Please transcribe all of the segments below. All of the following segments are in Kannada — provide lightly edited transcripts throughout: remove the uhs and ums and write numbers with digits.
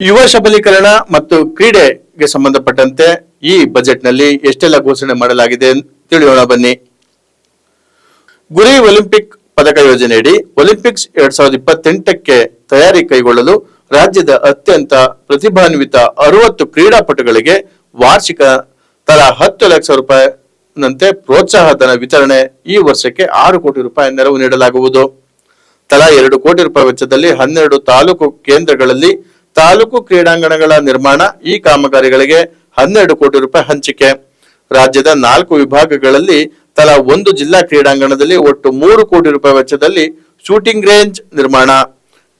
ಯುವ ಸಬಲೀಕರಣ ಮತ್ತು ಕ್ರೀಡೆಗೆ ಸಂಬಂಧಪಟ್ಟಂತೆ ಈ ಬಜೆಟ್ನಲ್ಲಿ ಎಷ್ಟೆಲ್ಲ ಘೋಷಣೆ ಮಾಡಲಾಗಿದೆ ತಿಳಿಯೋಣ ಬನ್ನಿ. ಗುರಿ ಒಲಿಂಪಿಕ್ ಪದಕ ಯೋಜನೆಯಡಿ ಒಲಿಂಪಿಕ್ಸ್ 2028ಕ್ಕೆ ತಯಾರಿ ಕೈಗೊಳ್ಳಲು ರಾಜ್ಯದ ಅತ್ಯಂತ ಪ್ರತಿಭಾನ್ವಿತ 60 ಕ್ರೀಡಾಪಟುಗಳಿಗೆ ವಾರ್ಷಿಕ ತಲಾ 10 ಲಕ್ಷ ರೂಪಾಯಿನಂತೆ ಪ್ರೋತ್ಸಾಹ ಧನ ವಿತರಣೆ. ಈ ವರ್ಷಕ್ಕೆ 6 ಕೋಟಿ ರೂಪಾಯಿ ನೆರವು ನೀಡಲಾಗುವುದು. ತಲಾ 2 ಕೋಟಿ ರೂಪಾಯಿ ವೆಚ್ಚದಲ್ಲಿ 12 ತಾಲೂಕು ಕೇಂದ್ರಗಳಲ್ಲಿ ತಾಲೂಕು ಕ್ರೀಡಾಂಗಣಗಳ ನಿರ್ಮಾಣ. ಈ ಕಾಮಗಾರಿಗಳಿಗೆ 12 ಕೋಟಿ ರೂಪಾಯಿ ಹಂಚಿಕೆ. ರಾಜ್ಯದ 4 ವಿಭಾಗಗಳಲ್ಲಿ ತಲಾ 1 ಜಿಲ್ಲಾ ಕ್ರೀಡಾಂಗಣದಲ್ಲಿ ಒಟ್ಟು 3 ಕೋಟಿ ರೂಪಾಯಿ ವೆಚ್ಚದಲ್ಲಿ ಶೂಟಿಂಗ್ ರೇಂಜ್ ನಿರ್ಮಾಣ.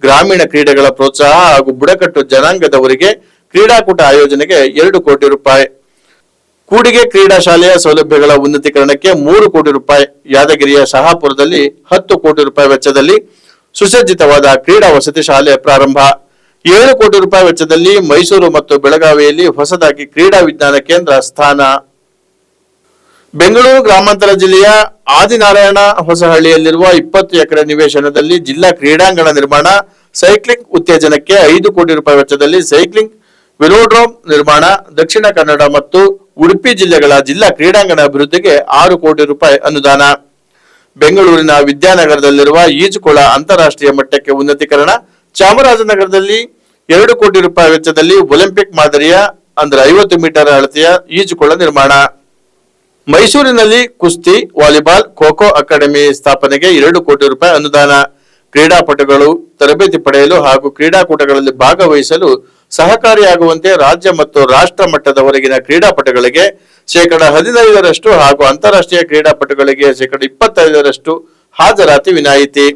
ಗ್ರಾಮೀಣ ಕ್ರೀಡೆಗಳ ಪ್ರೋತ್ಸಾಹ ಹಾಗೂ ಬುಡಕಟ್ಟು ಜನಾಂಗದವರಿಗೆ ಕ್ರೀಡಾಕೂಟ ಆಯೋಜನೆಗೆ 2 ಕೋಟಿ ರೂಪಾಯಿ. ಕೂಡಿಗೆ ಕ್ರೀಡಾ ಶಾಲೆಯ ಸೌಲಭ್ಯಗಳ ಉನ್ನತೀಕರಣಕ್ಕೆ 3 ಕೋಟಿ ರೂಪಾಯಿ. ಯಾದಗಿರಿಯ ಶಹಾಪುರದಲ್ಲಿ 10 ಕೋಟಿ ರೂಪಾಯಿ ವೆಚ್ಚದಲ್ಲಿ ಸುಸಜ್ಜಿತವಾದ ಕ್ರೀಡಾ ವಸತಿ ಶಾಲೆ ಪ್ರಾರಂಭ. 7 ಕೋಟಿ ರೂಪಾಯಿ ವೆಚ್ಚದಲ್ಲಿ ಮೈಸೂರು ಮತ್ತು ಬೆಳಗಾವಿಯಲ್ಲಿ ಹೊಸದಾಗಿ ಕ್ರೀಡಾ ವಿಜ್ಞಾನ ಕೇಂದ್ರ ಸ್ಥಾನ. ಬೆಂಗಳೂರು ಗ್ರಾಮಾಂತರ ಜಿಲ್ಲೆಯ ಆದಿನಾರಾಯಣ ಹೊಸಹಳ್ಳಿಯಲ್ಲಿರುವ 20 ಎಕರೆ ನಿವೇಶನದಲ್ಲಿ ಜಿಲ್ಲಾ ಕ್ರೀಡಾಂಗಣ ನಿರ್ಮಾಣ. ಸೈಕ್ಲಿಂಗ್ ಉತ್ತೇಜನಕ್ಕೆ 5 ಕೋಟಿ ರೂಪಾಯಿ ವೆಚ್ಚದಲ್ಲಿ ಸೈಕ್ಲಿಂಗ್ ವೆಲೋಡ್ರೋಮ್ ನಿರ್ಮಾಣ. ದಕ್ಷಿಣ ಕನ್ನಡ ಮತ್ತು ಉಡುಪಿ ಜಿಲ್ಲೆಗಳ ಜಿಲ್ಲಾ ಕ್ರೀಡಾಂಗಣ ಅಭಿವೃದ್ಧಿಗೆ 6 ಕೋಟಿ ರೂಪಾಯಿ ಅನುದಾನ. ಬೆಂಗಳೂರಿನ ವಿದ್ಯಾನಗರದಲ್ಲಿರುವ ಈಜುಕೊಳ ಅಂತಾರಾಷ್ಟ್ರೀಯ ಮಟ್ಟಕ್ಕೆ ಉನ್ನತೀಕರಣ. ಚಾಮರಾಜನಗರದಲ್ಲಿ 2 ಕೋಟಿ ರೂಪಾಯಿ ವೆಚ್ಚದಲ್ಲಿ ಒಲಿಂಪಿಕ್ ಮಾದರಿಯ 50 ಮೀಟರ್ ಅಳತೆಯ ಈಜುಕೊಳ ನಿರ್ಮಾಣ. ಮೈಸೂರಿನಲ್ಲಿ ಕುಸ್ತಿ, ವಾಲಿಬಾಲ್, ಖೋ ಖೋ ಅಕಾಡೆಮಿ ಸ್ಥಾಪನೆಗೆ 2 ಕೋಟಿ ರೂಪಾಯಿ ಅನುದಾನ. ಕ್ರೀಡಾಪಟುಗಳು ತರಬೇತಿ ಪಡೆಯಲು ಹಾಗೂ ಕ್ರೀಡಾಕೂಟಗಳಲ್ಲಿ ಭಾಗವಹಿಸಲು ಸಹಕಾರಿಯಾಗುವಂತೆ ರಾಜ್ಯ ಮತ್ತು ರಾಷ್ಟ್ರ ಮಟ್ಟದವರೆಗಿನ ಕ್ರೀಡಾಪಟುಗಳಿಗೆ 15% ಹಾಗೂ ಅಂತಾರಾಷ್ಟ್ರೀಯ ಕ್ರೀಡಾಪಟುಗಳಿಗೆ 25% ಹಾಜರಾತಿ ವಿನಾಯಿತಿ.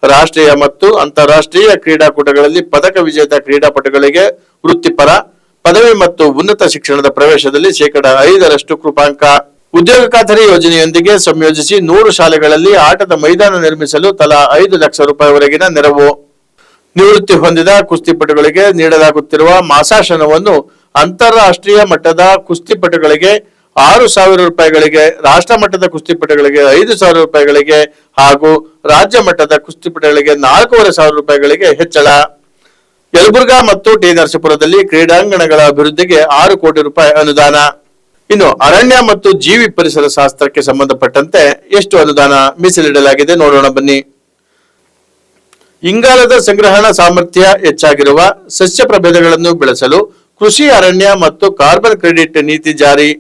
ರಾಷ್ಟ್ರೀಯ ಮತ್ತು ಅಂತಾರಾಷ್ಟ್ರೀಯ ಕ್ರೀಡಾಕೂಟಗಳಲ್ಲಿ ಪದಕ ವಿಜೇತ ಕ್ರೀಡಾಪಟುಗಳಿಗೆ ವೃತ್ತಿಪರ, ಪದವಿ ಮತ್ತು ಉನ್ನತ ಶಿಕ್ಷಣದ ಪ್ರವೇಶದಲ್ಲಿ 5% ಕೃಪಾಂಕ. ಉದ್ಯೋಗ ಖಾತರಿ ಯೋಜನೆಯೊಂದಿಗೆ ಸಂಯೋಜಿಸಿ 100 ಶಾಲೆಗಳಲ್ಲಿ ಆಟದ ಮೈದಾನ ನಿರ್ಮಿಸಲು ತಲಾ 5 ಲಕ್ಷ ರೂಪಾಯಿವರೆಗಿನ ನೆರವು. ನಿವೃತ್ತಿ ಹೊಂದಿದ ಕುಸ್ತಿಪಟುಗಳಿಗೆ ನೀಡಲಾಗುತ್ತಿರುವ ಮಾಸಾಶನವನ್ನು ಅಂತಾರಾಷ್ಟ್ರೀಯ ಮಟ್ಟದ ಕುಸ್ತಿಪಟುಗಳಿಗೆ 6,000 ರೂಪಾಯಿಗಳಿಗೆ, ರಾಷ್ಟ್ರ ಮಟ್ಟದ ಕುಸ್ತಿಪಟುಗಳಿಗೆ 5,000 ರೂಪಾಯಿಗಳಿಗೆ ಹಾಗೂ ರಾಜ್ಯ ಮಟ್ಟದ ಕುಸ್ತಿಪಟುಗಳಿಗೆ 4,500 ರೂಪಾಯಿಗಳಿಗೆ ಹೆಚ್ಚಳ. ಯಲಬುರ್ಗಾ ಮತ್ತು ಟಿ ನರಸೀಪುರದಲ್ಲಿ ಕ್ರೀಡಾಂಗಣಗಳ ಅಭಿವೃದ್ಧಿಗೆ 6 ಕೋಟಿ ರೂಪಾಯಿ ಅನುದಾನ. ಇನ್ನು ಅರಣ್ಯ ಮತ್ತು ಜೀವಿ ಪರಿಸರ ಶಾಸ್ತ್ರಕ್ಕೆ ಸಂಬಂಧಪಟ್ಟಂತೆ ಎಷ್ಟು ಅನುದಾನ ಮೀಸಲಿಡಲಾಗಿದೆ ನೋಡೋಣ ಬನ್ನಿ. ಇಂಗಾಲದ ಸಂಗ್ರಹಣಾ ಸಾಮರ್ಥ್ಯ ಹೆಚ್ಚಾಗಿರುವ ಸಸ್ಯ ಪ್ರಭೇದಗಳನ್ನು ಬೆಳೆಸಲು ಕೃಷಿ, ಅರಣ್ಯ ಮತ್ತು ಕಾರ್ಬನ್ ಕ್ರೆಡಿಟ್ ನೀತಿ ಜಾರಿ.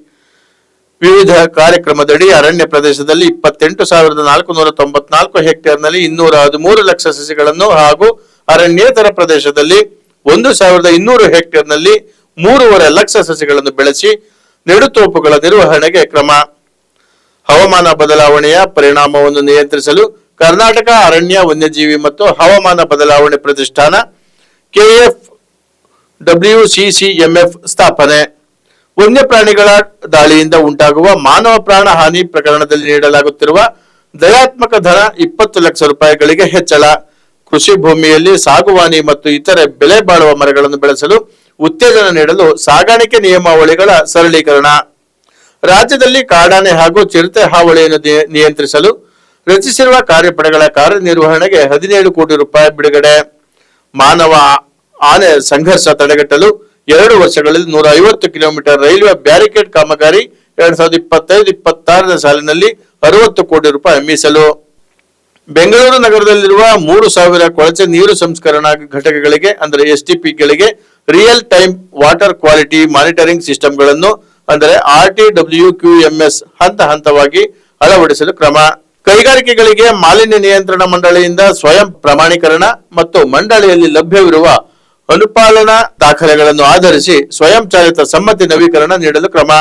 ವಿವಿಧ ಕಾರ್ಯಕ್ರಮದಡಿ ಅರಣ್ಯ ಪ್ರದೇಶದಲ್ಲಿ 28,494 ಹೆಕ್ಟೇರ್ನಲ್ಲಿ 213 ಲಕ್ಷ ಸಸಿಗಳನ್ನು ಹಾಗೂ ಅರಣ್ಯೇತರ ಪ್ರದೇಶದಲ್ಲಿ 1,200 ಹೆಕ್ಟೇರ್ನಲ್ಲಿ 3.5 ಲಕ್ಷ ಸಸಿಗಳನ್ನು ಬೆಳೆಸಿ ನೆಡುತೋಪುಗಳ ನಿರ್ವಹಣೆಗೆ ಕ್ರಮ. ಹವಾಮಾನ ಬದಲಾವಣೆಯ ಪರಿಣಾಮವನ್ನು ನಿಯಂತ್ರಿಸಲು ಕರ್ನಾಟಕ ಅರಣ್ಯ, ವನ್ಯಜೀವಿ ಮತ್ತು ಹವಾಮಾನ ಬದಲಾವಣೆ ಪ್ರತಿಷ್ಠಾನ KFWCCMF ಸ್ಥಾಪನೆ. ವನ್ಯಪ್ರಾಣಿಗಳ ದಾಳಿಯಿಂದ ಉಂಟಾಗುವ ಮಾನವ ಪ್ರಾಣ ಹಾನಿ ಪ್ರಕರಣದಲ್ಲಿ ನೀಡಲಾಗುತ್ತಿರುವ ದಯಾತ್ಮಕ ಧನ 20 ಲಕ್ಷ ರೂಪಾಯಿಗಳಿಗೆ ಹೆಚ್ಚಳ. ಕೃಷಿ ಭೂಮಿಯಲ್ಲಿ ಸಾಗುವಾನಿ ಮತ್ತು ಇತರೆ ಬೆಲೆ ಬಾಳುವ ಮರಗಳನ್ನು ಬೆಳೆಸಲು ಉತ್ತೇಜನ ನೀಡಲು ಸಾಗಾಣಿಕೆ ನಿಯಮಾವಳಿಗಳ ಸರಳೀಕರಣ. ರಾಜ್ಯದಲ್ಲಿ ಕಾಡಾನೆ ಹಾಗೂ ಚಿರತೆ ಹಾವಳಿಯನ್ನು ನಿಯಂತ್ರಿಸಲು ರಚಿಸಿರುವ ಕಾರ್ಯಪಡೆಗಳ ಕಾರ್ಯನಿರ್ವಹಣೆಗೆ 17 ಕೋಟಿ ರೂಪಾಯಿ ಬಿಡುಗಡೆ. ಮಾನವ ಆನೆ ಸಂಘರ್ಷ ತಡೆಗಟ್ಟಲು 2 ವರ್ಷಗಳಲ್ಲಿ 150 ಕಿಲೋಮೀಟರ್ ರೈಲ್ವೆ ಬ್ಯಾರಿಕೇಡ್ ಕಾಮಗಾರಿ. 2025-26 ಸಾಲಿನಲ್ಲಿ 60 ಕೋಟಿ ರೂಪಾಯಿ ಮೀಸಲು. ಬೆಂಗಳೂರು ನಗರದಲ್ಲಿರುವ 3,000 ಕೊಳಚೆ ನೀರು ಸಂಸ್ಕರಣಾ ಘಟಕಗಳಿಗೆ STPಗಳಿಗೆ real time water quality monitoring ಸಿಸ್ಟಮ್ಗಳನ್ನು RTWQMS ಹಂತ ಹಂತವಾಗಿ ಅಳವಡಿಸಲು ಕ್ರಮ. ಕೈಗಾರಿಕೆಗಳಿಗೆ ಮಾಲಿನ್ಯ ನಿಯಂತ್ರಣ ಮಂಡಳಿಯಿಂದ ಸ್ವಯಂ ಪ್ರಮಾಣೀಕರಣ ಮತ್ತು ಮಂಡಳಿಯಲ್ಲಿ ಲಭ್ಯವಿರುವ ಅನುಪಾಲನಾ ದಾಖಲೆಗಳನ್ನು ಆಧರಿಸಿ ಸ್ವಯಂ ಚಾಲಿತ ಸಮ್ಮತಿ ನವೀಕರಣ ನೀಡಲು ಕ್ರಮ.